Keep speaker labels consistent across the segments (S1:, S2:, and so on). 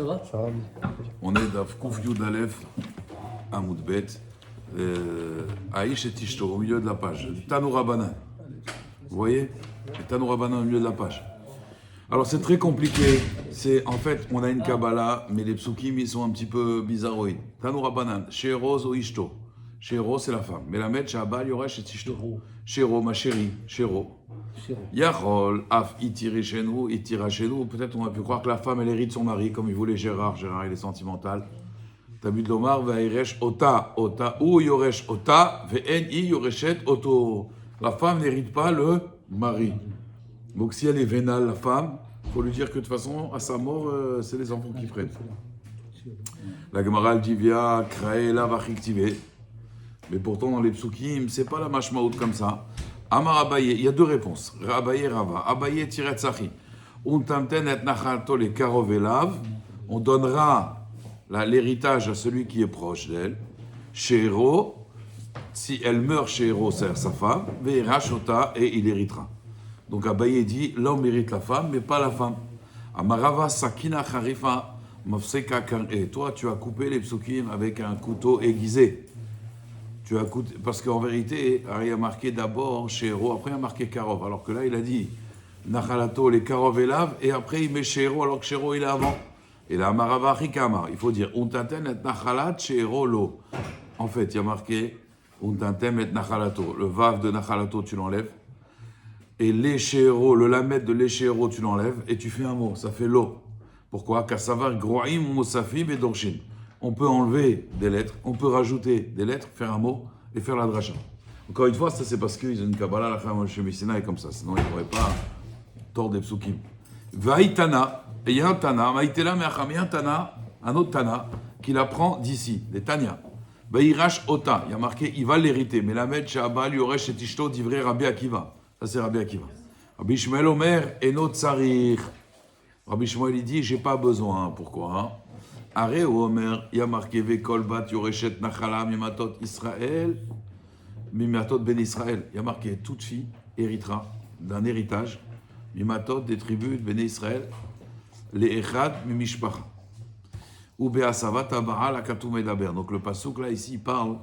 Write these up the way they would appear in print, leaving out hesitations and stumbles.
S1: Ça va?
S2: On est dans Kouf Yud Aleph, Amoud Bet, Aïch et Tishto, au milieu de la page. Tanoura Banan. Vous voyez? Tanoura Banan au milieu de la page. Alors c'est très compliqué. En fait, on a une Kabbalah, mais les psukim, ils sont un petit peu bizarroïdes. Tanoura Banan, Sheroz ou Ishto. Shero, c'est la femme. Mais la mettre, Shabal, Yoresh et Tishto. Shero, ma chérie, Shero. Yachol, Af, Itiri chez nous, Itira chez nous. Peut-être on a pu croire que la femme, elle hérite son mari, comme il voulait Gérard. Gérard, il est sentimental. Tabud Lomar, Vaïresh, Ota, Ota, ou Yoresh, Ota, Ve'en, I, Yoreshet, Oto. La femme n'hérite pas le mari. Donc si elle est vénale, la femme, il faut lui dire que de toute façon, à sa mort, c'est les enfants qui prennent. La Gemara dit via Kraela Vachiktive. Mais pourtant, dans les psukim, c'est pas la mashmaout comme ça. Amar Abaye, il y a deux réponses. Abaye Rava. Abaye tiret sachi. Untamten et nachalto le karov elav. On donnera l'héritage à celui qui est proche d'elle. Shero, si elle meurt chez Héro, c'est sa femme. Ve'erashota, et il héritera. Donc Abaye dit, l'homme hérite la femme, mais pas la femme. Amarava sakina charifa mafseka kar'e. Toi, tu as coupé les psukim avec un couteau aiguisé. Parce qu'en vérité, il y a marqué d'abord chez Héro, après il y a marqué Karov. Alors que là, il a dit Nachalato, les Karov et Lav, et après il met chez Héro, alors que chez Héro, il est avant. Et là, Marava Rikamar, il faut dire Untaten et Nachalat chez Héro lo. En fait, il y a marqué Untantem et Nachalato. Le Vav de Nachalato, tu l'enlèves. Et les chez Héro, le Lamed de les chez Héro, tu l'enlèves. Et tu fais un mot, ça fait lo. Pourquoi? Car ça va Groaim, Mosafim et Dorshin. On peut enlever des lettres, on peut rajouter des lettres, faire un mot et faire la dracha. Encore une fois, ça c'est parce qu'ils ont une Kabbalah, la femme chez Messina est comme ça, sinon ils ne pourraient pas tordre des psukim. Vaïtana, et il y a un Tana, Maïtela Meacham, il y a un Tana, un autre Tana, qui l'apprend d'ici, des Tanya. Vaïrash Ota, il y a marqué, il va l'hériter, mais la Med, Shabal, Yoresh et Tishto, d'ivré Rabbi Akiva. Ça c'est Rabbi Akiva. Rabbi Shmuel Omer, Eno Tsarir. Rabbi Shmuel, il dit, j'ai pas besoin, pourquoi? Aré ou Omer, il y a marqué Vekol bat Yoreshet Nachala Mimatot Israël, Mimatot Ben Israël. Il y a marqué toute fille héritera d'un héritage, Mimatot des tribus de Ben Israël, les Echad Mimishpacha. Ou Beasavat Abara la Katou Medaber. Donc le passouk là ici parle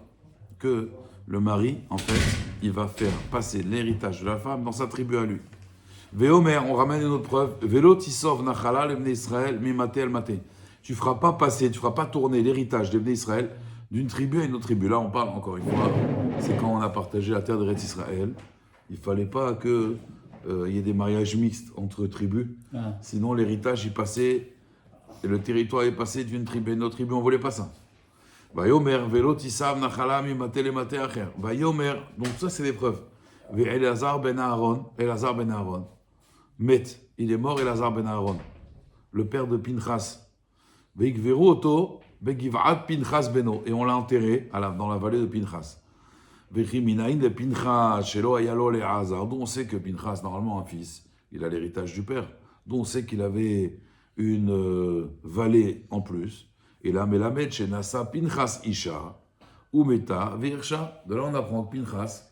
S2: que le mari, en fait, il va faire passer l'héritage de la femme dans sa tribu à lui. Veomer, on ramène une autre preuve. Velo Tisov Nachala le Ben Israël Mimate El Mate. Tu ne feras pas passer, tu ne feras pas tourner l'héritage des Israël d'une tribu à une autre tribu. Là, on parle encore une fois, c'est quand on a partagé la terre de Eretz Israël. Il ne fallait pas qu'il y ait des mariages mixtes entre tribus. Sinon, l'héritage, il passait, et le territoire est passé d'une tribu à une autre tribu. On ne voulait pas ça. Vayomer, velo tisav nachala mimate le mate acher. Vayomer, donc ça, c'est des preuves. Elazar ben Aaron, Met, il est mort, Elazar ben Aaron, le père de Pinchas. Et on l'a enterré dans la vallée de Pinchas. D'où on sait que Pinchas, normalement un fils, il a l'héritage du père. D'où on sait qu'il avait une vallée en plus. Et là, Melamed chez Nasa, Pinchas Isha, Umeta, Virsha. De là, on apprend que Pinchas,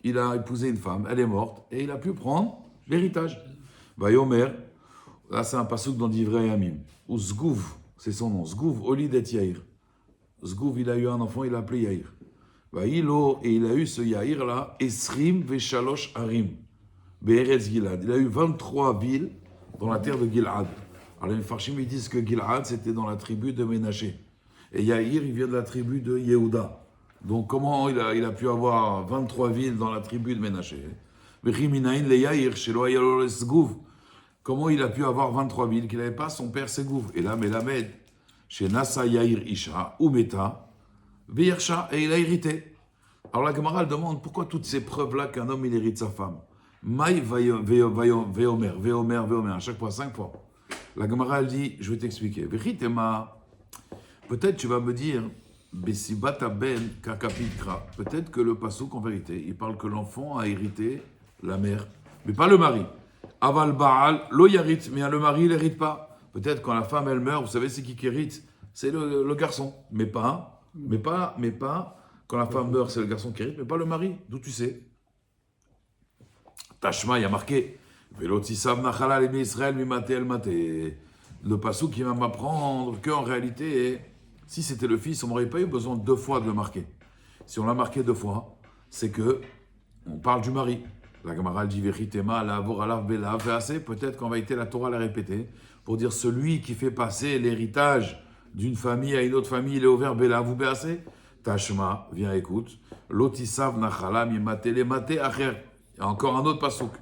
S2: il a épousé une femme, elle est morte, et il a pu prendre l'héritage. Vayomer, là c'est un passouk dans Divrei Yamim. Ou Zgouv. C'est son nom. Zgouv, Olid et Yair. Zgouv, il a eu un enfant, il l'a appelé Yair. Et il a eu ce Yair là, Esrim Veshalosh Harim, Be'eretz Gilad. Il a eu 23 villes dans la terre de Gilad. Alors les Farshim, ils disent que Gilad, c'était dans la tribu de Ménaché. Et Yair, il vient de la tribu de Yehuda. Donc comment il a pu avoir 23 villes dans la tribu de Ménaché? Vechiminaïn le Yair, Shelo Ayalol Zgouv. Comment il a pu avoir 23 villes qu'il n'avait pas? Son père Ségouv. Et là, Melamed, chez Nasa Yair Isha, Umeta, Veyersha, et il a hérité. Alors la Gemara demande pourquoi toutes ces preuves-là qu'un homme il hérite sa femme. Maï Veomer, à chaque fois, 5 fois. La Gemara elle dit, je vais t'expliquer. Veritema, peut-être tu vas me dire, Besibata ben kakapikra. Peut-être que le pasouk en vérité, il parle que l'enfant a hérité la mère, mais pas le mari. Aval Baal, lo yarit, mais le mari, il n'hérite pas. Peut-être quand la femme, elle meurt, vous savez, c'est qui hérite? C'est le garçon. Mais pas, quand la femme meurt, c'est le garçon qui hérite, mais pas le mari. D'où tu sais? Tashma, il y a marqué, Velotisav nachala l'Ibn Israël, mimate el mate. le passouk qui va m'apprendre qu'en réalité, si c'était le fils, on n'aurait pas eu besoin 2 fois de le marquer. Si on l'a marqué 2 fois, c'est que on parle du mari. La Gemara dit Vechitema, la Voralav, Bela, Vease. Peut-être qu'en vérité, la Torah l'a répété pour dire celui qui fait passer l'héritage d'une famille à une autre famille, il est ouvert Bela, vous Bease. Tashma, viens écoute. Lotisav Nachala, Mimate, le Mate, Acher. Il y a encore un autre pasouk.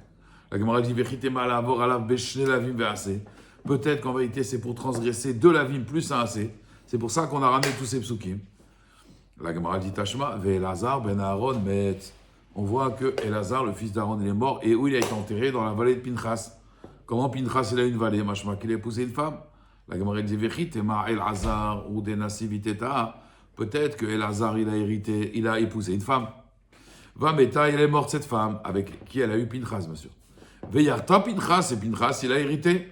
S2: La Gemara dit Vechitema, la Voralav, Beshne, Lavim, Vease. Peut-être qu'en vérité, c'est pour transgresser 2 Lavim plus un Assez. C'est pour ça qu'on a ramené tous ces psukim. La Gemara dit Tashma, Ve'elazar ben Aaron met. On voit que Elazar, le fils d'Aaron, il est mort et où il a été enterré dans la vallée de Pinchas. Comment Pinchas il a une vallée, machma qu'il a épousé une femme. La Gemara dit Vechit ma Elazar ou denasi viteta. Peut-être que Elazar il a hérité, il a épousé une femme. Va Meta, il est mort cette femme avec qui elle a eu Pinchas, monsieur. Veyarta Pinchas et Pinchas il a hérité.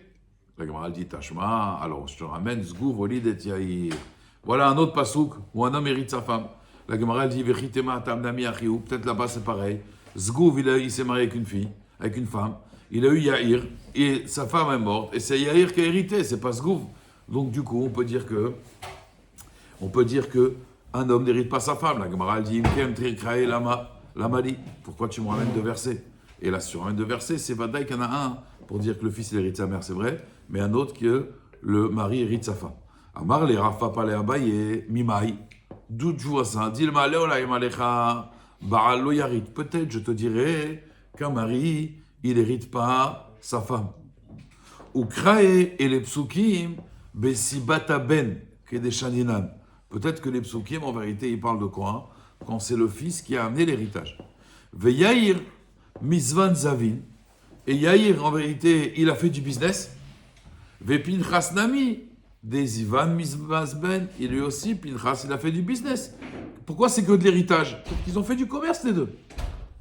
S2: La Gemara dit Tashma, alors je te ramène Zgouv Olid et Yair. Voilà un autre pasouk où un homme hérite sa femme. La Gemara dit Vechitema tam nami achiou. Peut-être là-bas c'est pareil. Zgouv il s'est marié avec une fille, avec une femme. Il a eu Yair et sa femme est morte et c'est Yair qui a hérité, c'est pas Zgouv. Donc du coup on peut dire que un homme n'hérite pas sa femme. La Gemara dit Imkem trikrae lamali. Pourquoi tu me ramènes 2 versets? Et là si tu ramènes 2 versets, c'est Vadaï qu'il y en a un pour dire que le fils il hérite sa mère, c'est vrai, mais un autre que le mari hérite sa femme. Amar le Rafa pale Abaye Mimai. D'où tu vois ça? Dilma leola malecha baal lo yarit. Peut-être je te dirais qu'un mari il hérite pas sa femme. Ou krae et les psukim besibata ben kedeshaninan. Peut-être que les psukim en vérité ils parlent de quoi? Quand c'est le fils qui a amené l'héritage. Ve Yair misvan zavin. Et Yair en vérité il a fait du business. Ve Pinchas nami. Des Ivan Mizbazben, il lui aussi, Pinchas, il a fait du business. Pourquoi c'est que de l'héritage? Parce qu'ils ont fait du commerce, les deux.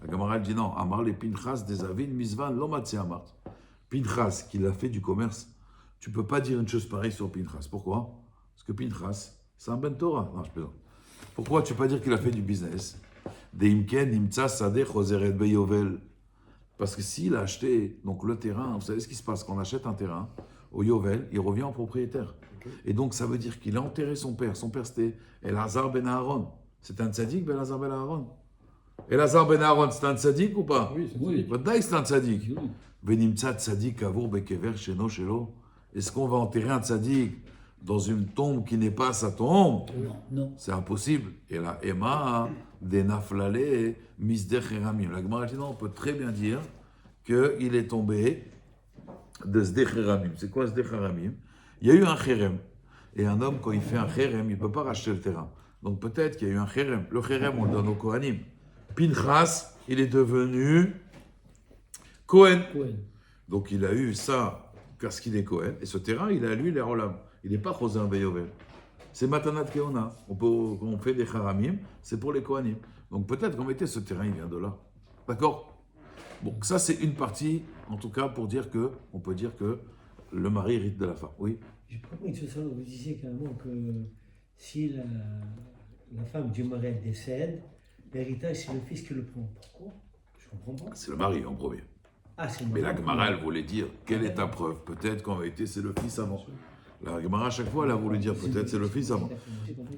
S2: La Gemara dit non, Amar les Pinchas, des Avin, Mizvan, l'Omatsi Amart. Pinchas, qui a fait du commerce, tu ne peux pas dire une chose pareille sur Pinchas. Pourquoi? Parce que Pinchas, c'est un Ben Torah. Non, je plaisante. Pourquoi tu ne peux pas dire qu'il a fait du business? Des Imken, Imtsa, Sadeh, Choseret, Beyovel. Parce que s'il a acheté donc, le terrain, vous savez ce qui se passe quand on achète un terrain, au Yovel, il revient en propriétaire. Et donc, ça veut dire qu'il a enterré son père. Son père, c'était Elazar ben Aaron. C'est un tzaddik, Elazar ben Aaron. Elazar ben Aaron, c'est un tzaddik ou pas?
S1: Oui, c'est un tzaddik.
S2: Vodai, c'est un tzaddik. Benimtsa tzaddik avour bekever sheno shelo. Est-ce qu'on va enterrer un tzaddik dans une tombe qui n'est pas sa tombe?
S1: Non.
S2: C'est impossible. Et là, Emma, des naflale, misdech eramim. La Gemara dit non, on peut très bien dire qu'il est tombé de Zdech Eramim. C'est quoi Zdech Eramim? Il y a eu un Kherem. Et un homme, quand il fait un Kherem, il ne peut pas racheter le terrain. Donc peut-être qu'il y a eu un Kherem. Le Kherem, on le donne au Kohanim. Pinchas, il est devenu Kohen. Donc il a eu ça parce qu'il est Kohen. Et ce terrain, il a lui les Olam. Il n'est pas Chosin Veyovel. C'est Matanat Keona. Quand on fait des Haramim, c'est pour les Kohanim. Donc peut-être qu'en réalité, ce terrain, il vient de là. D'accord? Bon, ça c'est une partie, en tout cas, pour dire que, on peut dire que le mari hérite de la femme. Oui.
S3: J'ai pas compris que vous disiez carrément que si la femme du mari décède, l'héritage c'est le fils qui le prend. Pourquoi? Je comprends pas.
S2: C'est le mari en premier.
S3: Ah, c'est le
S2: Mais
S3: mari.
S2: la Gemara, elle voulait dire, quelle est ta preuve? Peut-être qu'en réalité, c'est le fils avant. La Gemara, à chaque fois, elle a voulu dire, peut-être c'est le fils avant.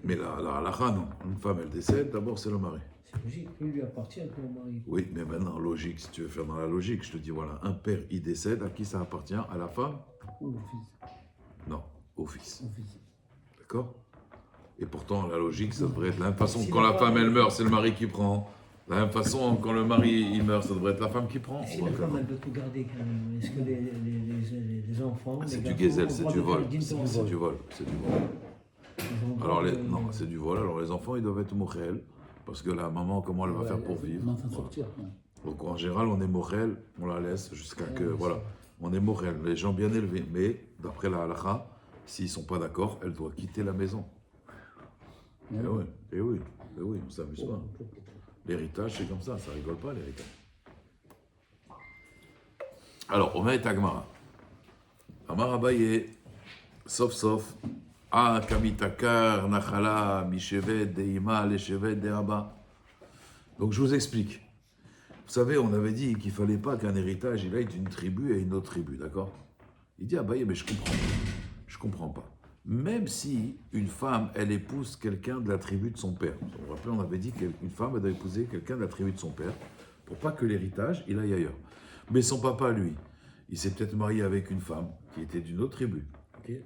S2: Mais la halakha, non. Une femme, elle décède, d'abord c'est le mari.
S3: C'est logique, il lui appartient que le mari.
S2: Oui, mais maintenant, logique, si tu veux faire dans la logique, je te dis, voilà, un père, il décède, à qui ça appartient? À la femme?
S3: Ou le fils.
S2: Non, au fils.
S3: Au fils.
S2: D'accord? Et pourtant, la logique, ça devrait être la même façon que quand la femme, elle meurt, c'est le mari qui prend. De la même façon, quand le mari, il meurt, ça devrait être la femme qui prend.
S3: Si la femme, elle doit tout garder quand même, est-ce que les enfants...
S2: C'est
S3: les
S2: du
S3: garçons,
S2: gazelle,
S3: ont
S2: c'est
S3: le
S2: du
S3: droit
S2: vol.
S3: de faire le
S2: C'est du vol, c'est du vol.
S3: Ils ont le
S2: Alors,
S3: droit de-
S2: non, c'est du vol. Alors, les enfants, ils doivent être mochel. Parce que la maman, comment elle va faire pour vivre?
S1: Comment s'en sortir?
S2: Donc, en général, on est mochel, on la laisse jusqu'à que. Voilà, on est mochel, les gens bien élevés. Mais, d'après la halakha, s'ils ne sont pas d'accord, elle doit quitter la maison. Eh oui, eh oui, eh oui, on ne s'amuse pas. L'héritage, c'est comme ça rigole pas, l'héritage. Alors, on met Agmara. Amar Abaye, sauf, Kamitakar, Nachala, Mishevet, Deima, Leshevet, Deaba. Donc, je vous explique. Vous savez, on avait dit qu'il ne fallait pas qu'un héritage il aille d'une tribu à une autre tribu, d'accord? Il dit Abaye, mais je comprends. Je comprends pas. Même si une femme, elle épouse quelqu'un de la tribu de son père. Vous vous rappelez, on avait dit qu'une femme, elle doit épouser quelqu'un de la tribu de son père, pour pas que l'héritage, il aille ailleurs. Mais son papa, lui, il s'est peut-être marié avec une femme qui était d'une autre tribu.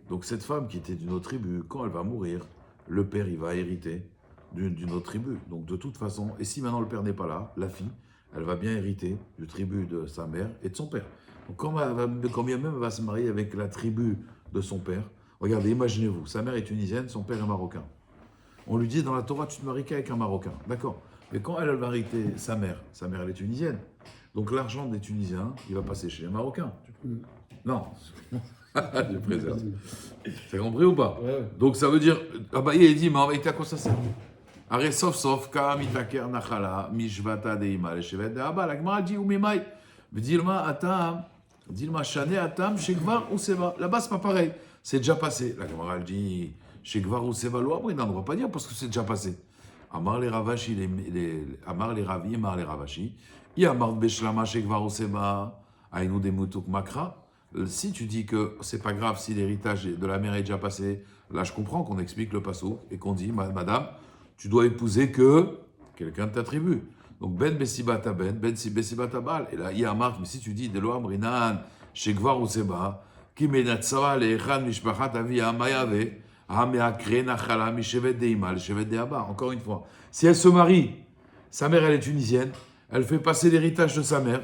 S2: Donc cette femme qui était d'une autre tribu, quand elle va mourir, le père, il va hériter d'une autre tribu. Donc de toute façon, et si maintenant le père n'est pas là, la fille, elle va bien hériter du tribu de sa mère et de son père. Donc quand bien même elle va se marier avec la tribu de son père, regardez, imaginez-vous, sa mère est tunisienne, son père est marocain. On lui dit dans la Torah, tu te maries qu'avec un marocain, d'accord. Mais quand elle va hériter sa mère elle est tunisienne. Donc l'argent des Tunisiens, il va passer chez les Marocains. Non, je préserve. T'as compris ou pas?
S1: Ouais.
S2: Donc ça veut dire, ah bah il dit, mais à quoi ça sert? Arrête, sauf, Karamitaker Nachala, Mishvata Deima, les chevets de Abba, la Gemara dit, ou Mimai, Dilma Atam, Dilma Shane Atam, Shekvar ou Seba. Là-bas, c'est pas pareil, c'est déjà passé. La Gemara dit, Shekvar ou Seba, l'Oua, on ne va pas dire parce que c'est déjà passé. Amar les Ravashi, Amar les Ravi, Amar les Ravashi, Yamar Beshlama, Shekvar ou Seba, Aïnou des Moutouk Makra. Si tu dis que c'est pas grave si l'héritage de la mère est déjà passé, là je comprends qu'on explique le passo et qu'on dit, madame, tu dois épouser que quelqu'un de ta tribu. Donc ben besibata ben besibata bal. Et là il y a un marque, mais si tu dis de loam rinan shekvar ou seba, ki menatsava le echan mishpachat avi amayave, hameakre nachala mishevet deima, shevet deaba. Encore une fois, si elle se marie, sa mère elle est tunisienne, elle fait passer l'héritage de sa mère,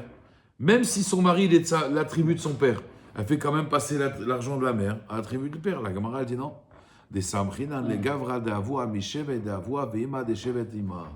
S2: même si son mari il est de la tribu de son père. Elle fait quand même passer l'argent de la mère à la tribu du père. La Gemara, elle dit non. Des samchinan, les gavra d'avoua, mishevet d'avoua, veima des shevet ima.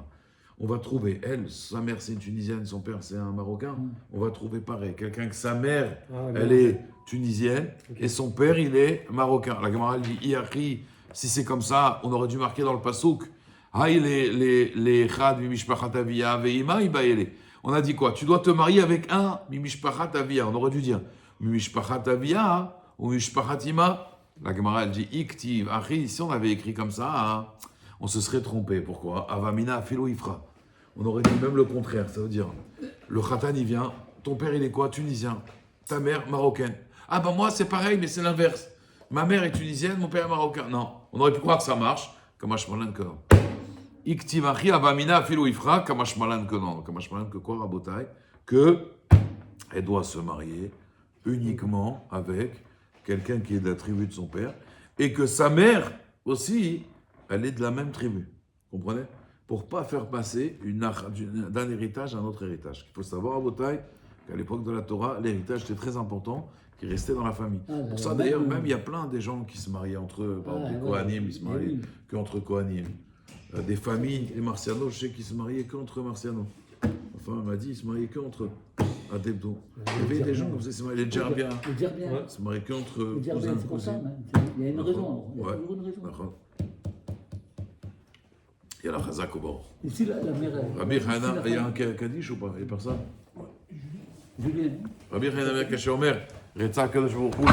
S2: On va trouver, elle, sa mère c'est une Tunisienne, son père c'est un Marocain. On va trouver pareil. Quelqu'un que sa mère, elle est tunisienne, et son père, il est Marocain. La Gemara, elle dit, Iachri, si c'est comme ça, on aurait dû marquer dans le pasouk. Haï les chad, mimishpachat avia, veima, ibaele. On a dit quoi? Tu dois te marier avec un mimishpachat avia. On aurait dû dire mimishpachat avia ou mimishpachat ima. La Gemara elle dit iktiv achi. Si on avait écrit comme ça, hein, on se serait trompé. Pourquoi? Avamina filo ifra. On aurait dit même le contraire. Ça veut dire le khatan il vient. Ton père il est quoi? Tunisien. Ta mère marocaine. Ah ben moi c'est pareil mais c'est l'inverse. Ma mère est tunisienne, mon père est marocain. Non, on aurait pu croire que ça marche. Comme Ashmalan que non. Iktivachi avamina filo ifra kamashmalan que non. Kamashmalan que quoi, Rabotai? Que elle doit se marier uniquement avec quelqu'un qui est de la tribu de son père et que sa mère aussi, elle est de la même tribu. Comprenez? Pour pas faire passer d'un héritage à un autre héritage. Il faut savoir, Rabotai, qu'à l'époque de la Torah, l'héritage était très important, qui restait dans la famille. Pour ça, d'ailleurs, même il y a plein des gens qui se mariaient entre eux. Par exemple, les Kohanim, ils se mariaient qu'entre Kohanim. Des familles, les Marcianos, je sais qu'ils se mariaient qu'entre Marcianos. Enfin, elle m'a dit, ils se mariaient qu'entre à Debdo. Il y avait des gens comme ça, ils se mariaient, les Djerbiens.
S4: Les Djerbiens.
S2: Ils se mariaient qu'entre
S4: Les Djerbiens,
S2: cousins,
S4: c'est pour ça,
S2: cousines.
S4: hein. Il y a une raison. Il y a
S2: Ouais.
S4: toujours une raison.
S2: D'accord. Il y a la Chazak au bord.
S4: Ici, la mère.
S2: Rabbi
S4: ici,
S2: Chana,
S4: la
S2: il y a
S4: femme.
S2: un Kaddish ou pas? Il n'y a personne?
S4: Julien.
S2: Rabbi Chana, Kaché Omer, Retza Kadosh Baruch Hu,